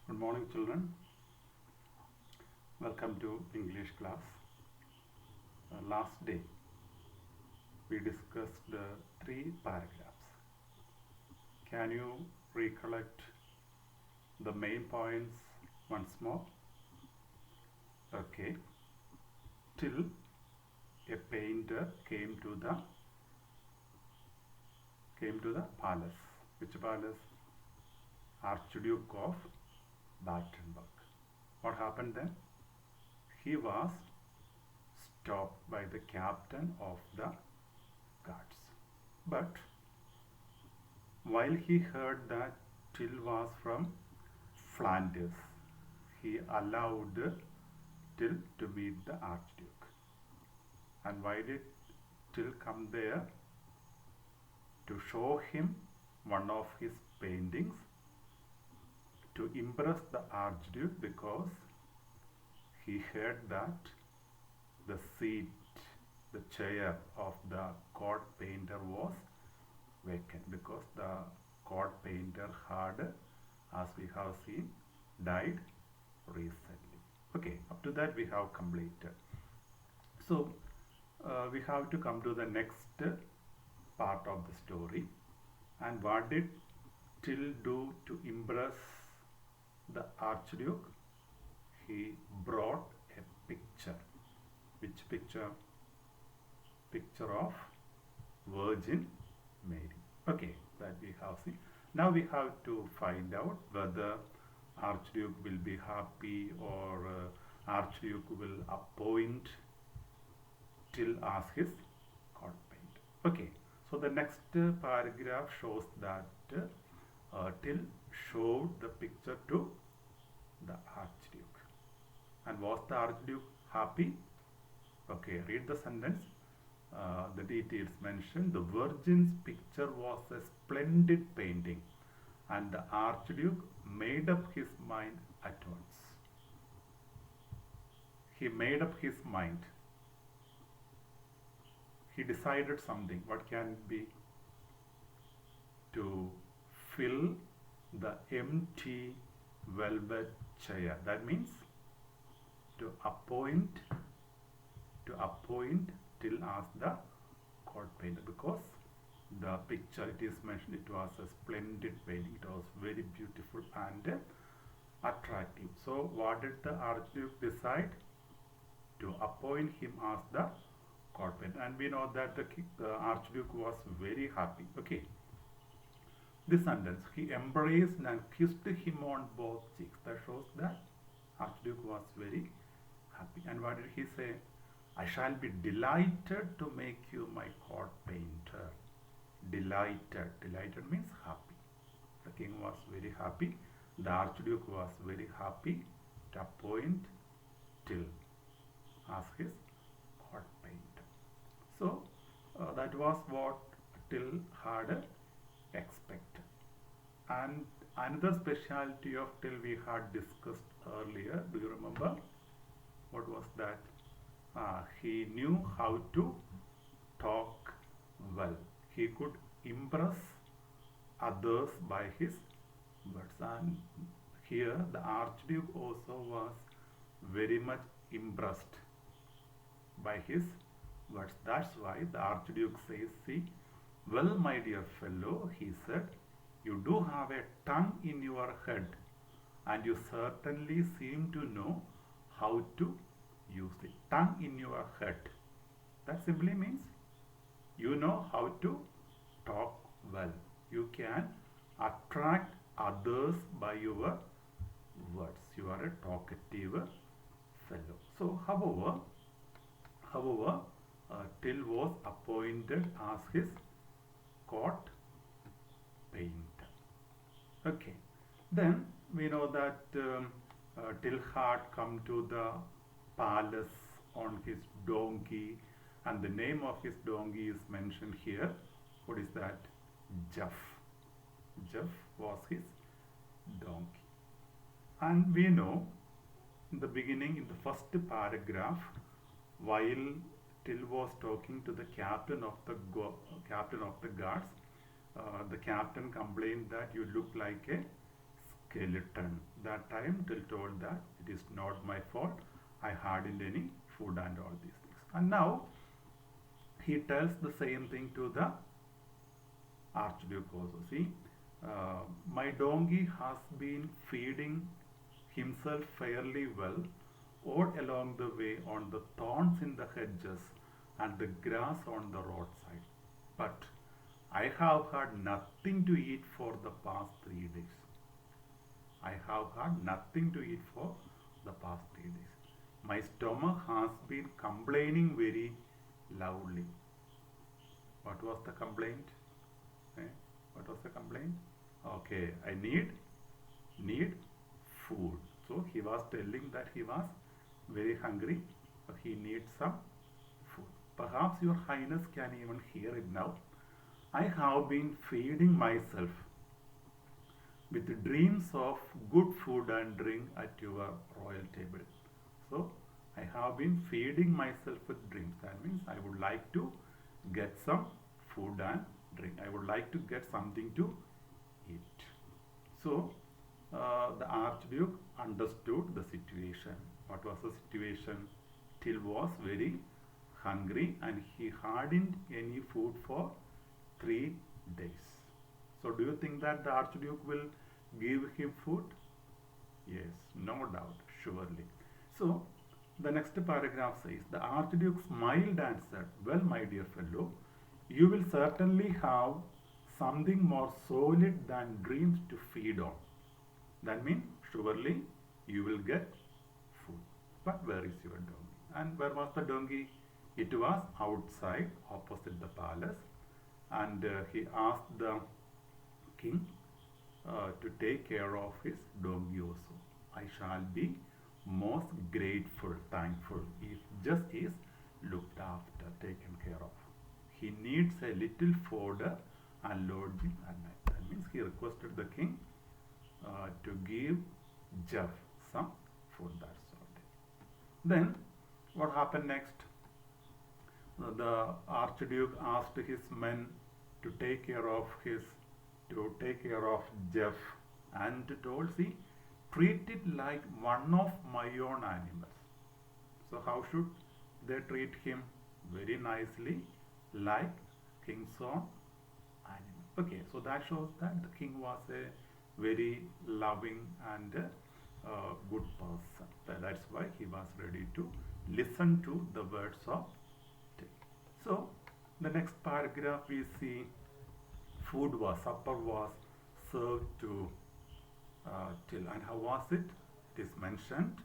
Good morning, children. Welcome to English class. Last day we discussed three paragraphs. Can you recollect the main points once more? Okay. Till a painter came to the palace. Which palace? Archduke of Battenberg. What happened then? He was stopped by the captain of the guards. But while he heard that Till was from Flanders, he allowed Till to meet the Archduke. And why did Till come there? To show him one of his paintings, to impress the Archduke, because he heard that the seat, the chair of the court painter was vacant, because the court painter had, as we have seen, died recently. Okay, up to that we have completed. So we have to come to the next part of the story. And what did Till do to impress the Archduke? He brought a picture. Which picture? Picture of Virgin Mary. Okay, that we have seen. Now we have to find out whether Archduke will be happy, or Archduke will appoint Till as his court painter. Okay, so the next paragraph shows that Till showed the picture to the Archduke. And was the Archduke happy? Okay, read the sentence. The details mentioned. The Virgin's picture was a splendid painting, and the Archduke made up his mind at once. He made up his mind. He decided something. What can it be? To fill the empty velvet chair. That means to appoint Till as the court painter, because the picture, it is mentioned, it was a splendid painting. It was very beautiful and attractive. So what did the Archduke decide? To appoint him as the court painter. And we know that the Archduke was very happy. Okay. This sentence, he embraced and kissed him on both cheeks. That shows that Archduke was very happy. And what did he say? I shall be delighted to make you my court painter. Delighted. Delighted means happy. The king was very happy. The Archduke was very happy to appoint Till as his court painter. So that was what Till had expected. And another specialty of Till we had discussed earlier. Do you remember? What was that? He knew how to talk well. He could impress others by his words. And here the Archduke also was very much impressed by his words. That's why the Archduke says, see, well, my dear fellow, he said, you do have a tongue in your head, and you certainly seem to know how to use it. Tongue in your head. That simply means you know how to talk well. You can attract others by your words. You are a talkative fellow. So, however, Till was appointed as his court painter. Okay. Then we know that Till had come to the palace on his donkey, and the name of his donkey is mentioned here. What is that? Jeff. Jeff was his donkey. And we know in the beginning, in the first paragraph, while Till was talking to the captain of the guards, the captain complained that you look like a skeleton. That time Till told that it is not my fault. I hadn't any food and all these things. And now he tells the same thing to the Archduke also. See, my donkey has been feeding himself fairly well all along the way on the thorns in the hedges and the grass on the roadside. But I have had nothing to eat for the past 3 days. I have had nothing to eat for the past 3 days. My stomach has been complaining very loudly. What was the complaint? What was the complaint? Okay, I need food. So he was telling that he was very hungry. He needs some food. Perhaps your highness can even hear it now. I have been feeding myself with dreams of good food and drink at your royal table. So I have been feeding myself with dreams. That means I would like to get some food and drink. I would like to get something to eat. So the Archduke understood the situation. What was the situation? Till was very hungry and he hadn't any food for 3 days. So do you think that the Archduke will give him food? Yes, no doubt, surely. So the next paragraph says, the Archduke smiled and said, well, my dear fellow, you will certainly have something more solid than dreams to feed on. That means surely you will get food. But where is your donkey? And where was the donkey? It was outside opposite the palace. And he asked the king to take care of his donkey also. I shall be most grateful, thankful if just is looked after, taken care of. He needs a little fodder and lodging at night. That means he requested the king to give Jeff some food. That's all. Then what happened next? The Archduke asked his men to take care of Jeff and told, see, treat it like one of my own animals. So how should they treat him? Very nicely, like king's own animal. Okay, so that shows that the king was a very loving and good person. That's why he was ready to listen to the words of Till. So the next paragraph we see supper was served to Till. And how was it? It is mentioned.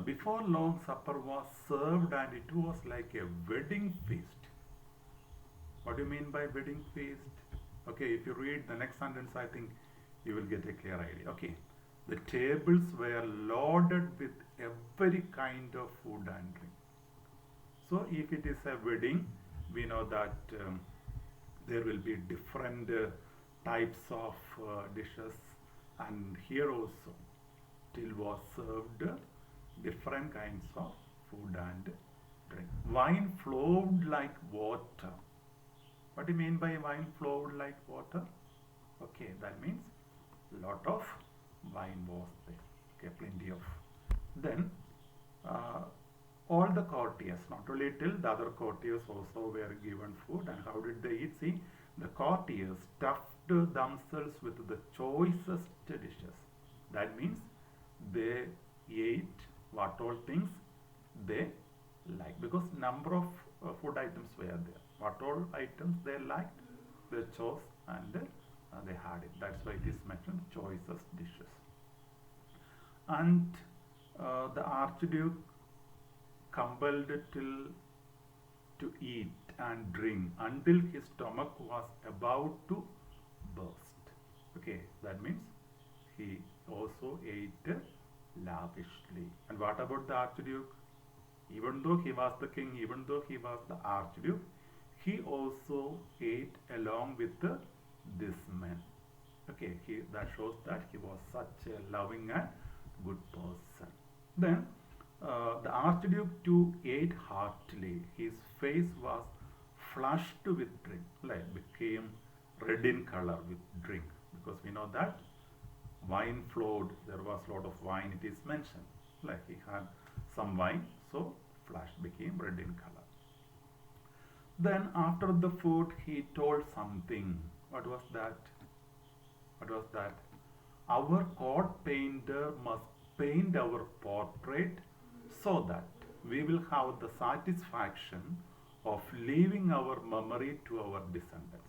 Before long, supper was served and it was like a wedding feast. What do you mean by wedding feast? Okay, if you read the next sentence, I think you will get a clear idea. Okay, the tables were loaded with every kind of food and drink. So if it is a wedding, we know that there will be different types of dishes, and here also Till was served different kinds of food and drink. Wine flowed like water. What do you mean by wine flowed like water? Okay, that means a lot of wine was there. Okay, plenty of. Then all the courtiers, not only Till, the other courtiers also were given food. And how did they eat? See, the courtiers stuffed themselves with the choicest dishes. That means they ate what all things they like, because number of food items were there. What all items they liked, they chose and they had it. That's why it is mentioned choicest dishes. And the Archduke compelled Till to eat and drink until his stomach was about to burst. Okay, that means he also ate lavishly. And what about the Archduke? Even though he was the king, even though he was the Archduke, he also ate along with this man. Okay, that shows that he was such a loving and good person. Then the Archduke too ate heartily. His face was flushed with drink, like became red in color with drink, because we know that wine flowed, there was a lot of wine, it is mentioned. Like he had some wine, so flesh became red in color. Then after the food, he told something. What was that? What was that? Our court painter must paint our portrait so that we will have the satisfaction of leaving our memory to our descendants.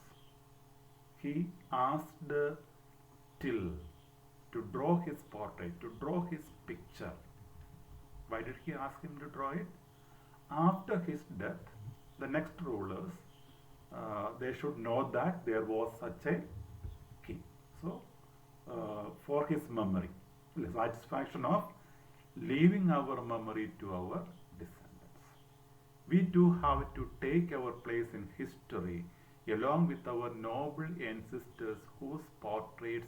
He asked Till to draw his portrait, to draw his picture. Why did he ask him to draw it? After his death, the next rulers, they should know that there was such a king. So, for his memory, the satisfaction of leaving our memory to our descendants. We too have to take our place in history along with our noble ancestors whose portraits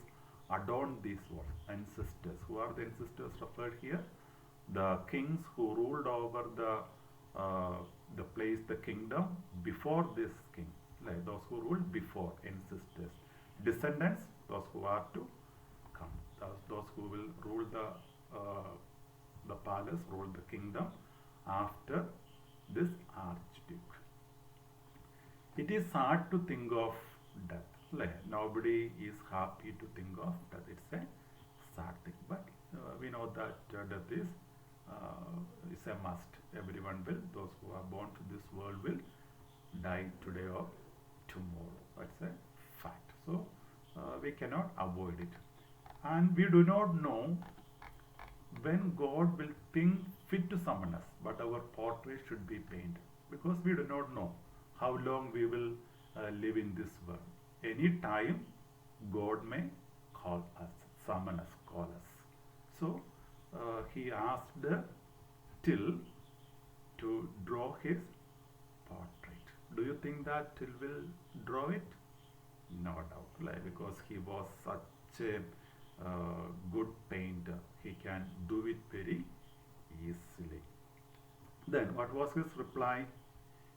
adorn these walls. Ancestors. Who are the ancestors referred here? The kings who ruled over the place, the kingdom before this king. Like those who ruled before, ancestors. Descendants, those who are to come. Those who will rule the palace, rule the kingdom after this archduke. It is hard to think of death. Like, nobody is happy to think of death. It's a sad thing. But we know that death is a must. Everyone will. Those who are born to this world will die today or tomorrow. That's a fact. So we cannot avoid it. And we do not know when God will think fit to summon us, but our portrait should be painted, because we do not know how long we will live in this world. Any time God may call us, summon us, call us. So he asked Till to draw his portrait. Do you think that Till will draw it? No doubt, like, because he was such a good painter. He can do it very easily. Then what was his reply?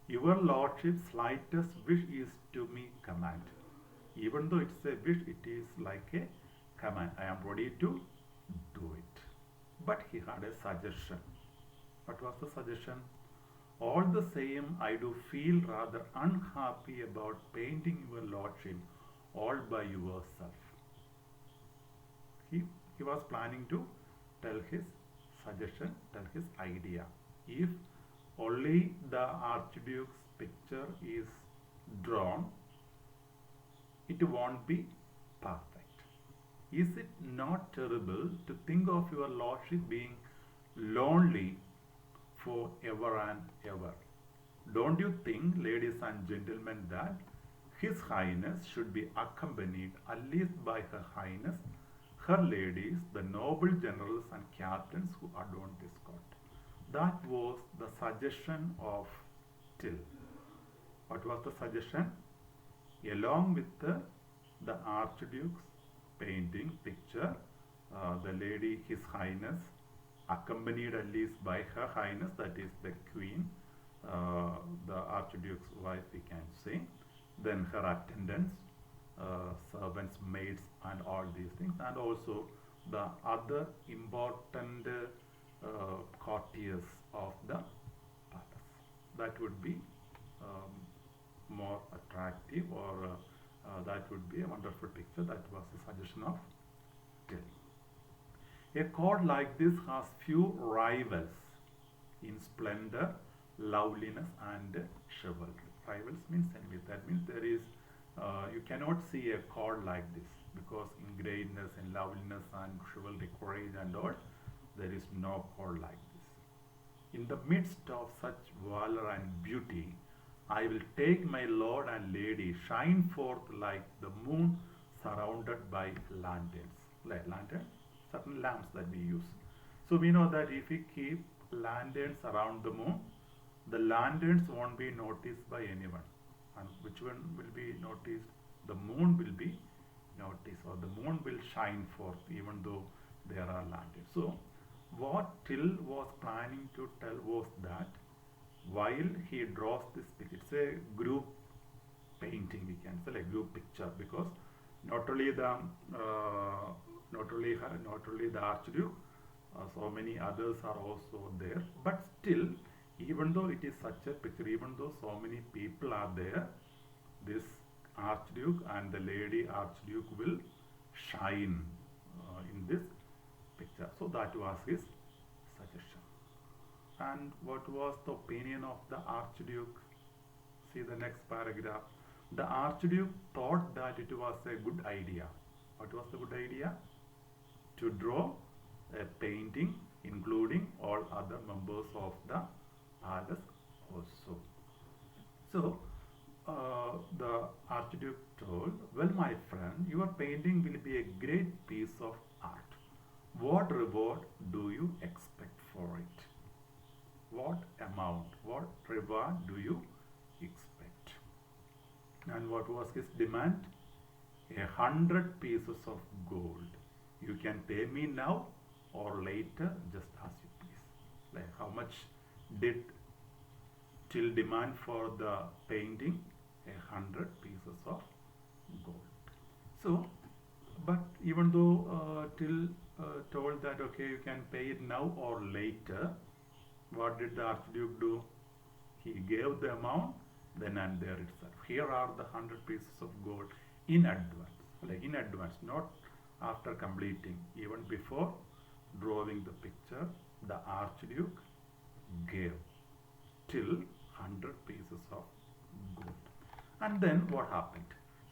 Your lordship's slightest wish is to me command. Even though it's a wish, it is like a command. I am ready to do it. But he had a suggestion. What was the suggestion? All the same, I do feel rather unhappy about painting your lordship all by yourself. He was planning to tell his suggestion, tell his idea. If only the archduke's picture is drawn, it won't be perfect. Is it not terrible to think of your lordship being lonely for ever and ever? Don't you think, ladies and gentlemen, that His Highness should be accompanied at least by Her Highness, her ladies, the noble generals and captains who adorn this court? That was the suggestion of Till. What was the suggestion? Along with the Archduke's painting picture, the lady, His Highness, accompanied at least by Her Highness, that is the Queen, the Archduke's wife, we can say, then her attendants, servants, maids, and all these things, and also the other important courtiers of the palace. That would be more attractive, or that would be a wonderful picture. That was the suggestion of Till. A court like this has few rivals in splendor, loveliness, and chivalry. Rivals means enemy. That means there is, you cannot see a court like this, because in greatness, in loveliness, and chivalry, courage, and all, there is no court like this. In the midst of such valor and beauty, I will take my lord and lady shine forth like the moon surrounded by lanterns. Like lanterns, certain lamps that we use. So we know that if we keep lanterns around the moon, the lanterns won't be noticed by anyone. And which one will be noticed? The moon will be noticed, or the moon will shine forth even though there are lanterns. So what Till was planning to tell was that while he draws this picture, it's a group painting, we can say, like group picture, because not only the not only the Archduke, so many others are also there. But still, even though it is such a picture, even though so many people are there, this Archduke and the Lady Archduke will shine in this picture. So that was his suggestion. And what was the opinion of the Archduke? See the next paragraph. The Archduke thought that it was a good idea. What was the good idea? To draw a painting including all other members of the palace also. So the Archduke told, well, my friend, your painting will be a great piece of art. What reward do you expect for it? What amount, what reward do you expect? And what was his demand? 100 pieces of gold. You can pay me now or later, just as you please. Like how much did Till demand for the painting? 100 pieces of gold. So, but even though Till told that okay, you can pay it now or later, what did the Archduke do? He gave the amount then and there itself. Here are the 100 pieces of gold in advance, like in advance, not after completing. Even before drawing the picture, the Archduke gave Till 100 pieces of gold. And then what happened?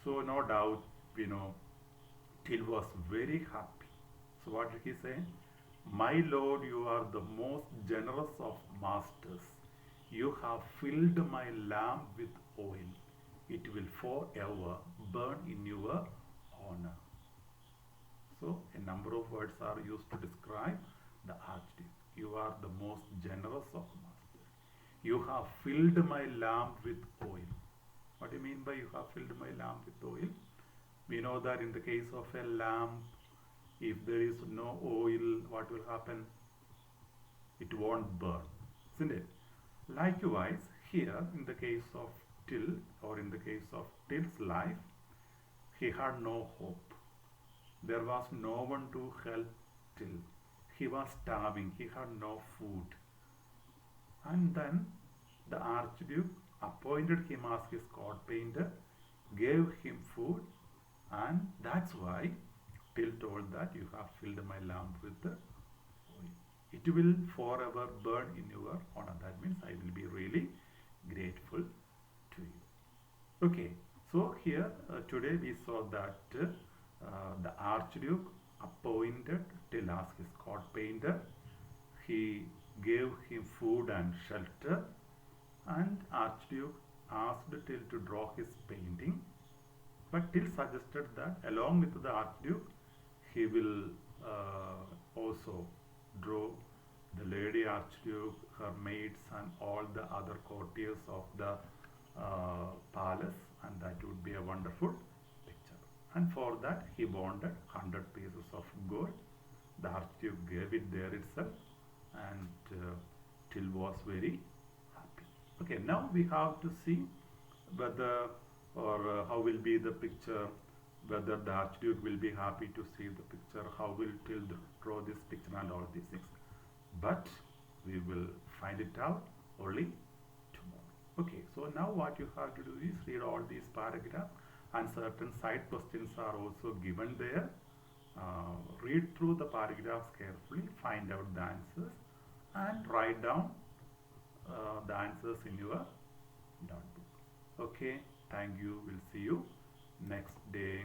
So no doubt, Till was very happy. So what did he say? My lord, you are the most generous of masters. You have filled my lamp with oil. It will forever burn in your honor. So a number of words are used to describe the Archduke. You are the most generous of masters. You have filled my lamp with oil. What do you mean by you have filled my lamp with oil? We know that in the case of a lamp, if there is no oil, what will happen? It won't burn, isn't it? Likewise, here in the case of Till, or in the case of Till's life, he had no hope. There was no one to help Till. He was starving, he had no food. And then the Archduke appointed him as his court painter, gave him food, and that's why Till told that you have filled my lamp with the oil. It will forever burn in your honor. That means I will be really grateful to you. Okay, so here today we saw that the Archduke appointed Till as his court painter. He gave him food and shelter, and Archduke asked Till to draw his painting. But Till suggested that along with the Archduke, he will also draw the Lady Archduke, her maids, and all the other courtiers of the palace, and that would be a wonderful picture. And for that, he wanted 100 pieces of gold. The Archduke gave it there itself, and Till was very happy. Okay, now we have to see whether or how will be the picture, whether the Archduke will be happy to see the picture, how will Till draw this picture, and all these things. But we will find it out only tomorrow. Okay, so now what you have to do is read all these paragraphs, and certain side questions are also given there. Read through the paragraphs carefully, find out the answers, and write down the answers in your notebook. Okay, thank you. We'll see you next day.